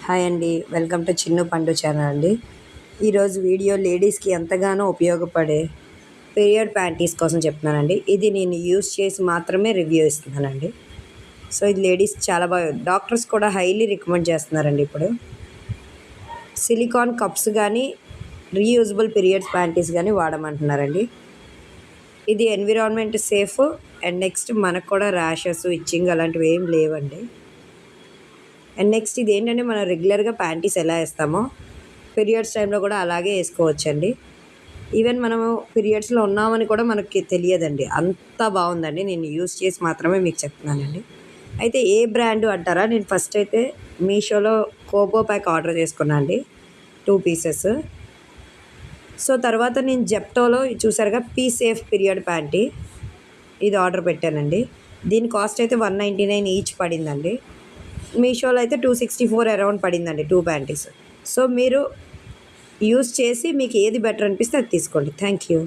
Hi అండి, welcome to Chinnu పండు channel అండి. ఈరోజు వీడియో లేడీస్కి ఎంతగానో ఉపయోగపడే పీరియడ్ ప్యాంటీస్ కోసం చెప్తున్నానండి. ఇది నేను యూస్ చేసి మాత్రమే రివ్యూ ఇస్తున్నానండి. సో ఇది లేడీస్ చాలా బాగా, డాక్టర్స్ కూడా హైలీ రికమెండ్ చేస్తున్నారండి. ఇప్పుడు సిలికాన్ కప్స్ కానీ రీయూజబుల్ పీరియడ్స్ ప్యాంటీస్ కానీ వాడమంటున్నారండి. ఇది ఎన్విరాన్మెంట్ సేఫ్ అండ్ నెక్స్ట్ మనకు కూడా ర్యాషెస్, ఇచ్చింగ్ అలాంటివి ఏం లేవండి. అండ్ నెక్స్ట్ ఇది ఏంటంటే మనం రెగ్యులర్గా ప్యాంటీస్ ఎలా వేస్తామో పీరియడ్స్ టైంలో కూడా అలాగే వేసుకోవచ్చండి. ఈవెన్ మనము పీరియడ్స్లో ఉన్నామని కూడా మనకి తెలియదండి, అంత బాగుందండి. నేను యూస్ చేసి మాత్రమే మీకు చెప్తున్నానండి. అయితే ఏ బ్రాండు అంటారా, నేను ఫస్ట్ అయితే మీషోలో కోబో ప్యాక్ ఆర్డర్ చేసుకున్నాను అండి, 2 పీసెస్. సో తర్వాత నేను జెప్టోలో చూసారుగా పీ సేఫ్ పీరియడ్ ప్యాంటీ, ఇది ఆర్డర్ పెట్టానండి. దీని కాస్ట్ అయితే 199 ఈచ్ పడిందండి. మీషోలో అయితే 264 అరౌండ్ పడిందండి 2 ప్యాంటీస్. సో మీరు యూస్ చేసి మీకు ఏది బెటర్ అనిపిస్తే అది తీసుకోండి. Thank you.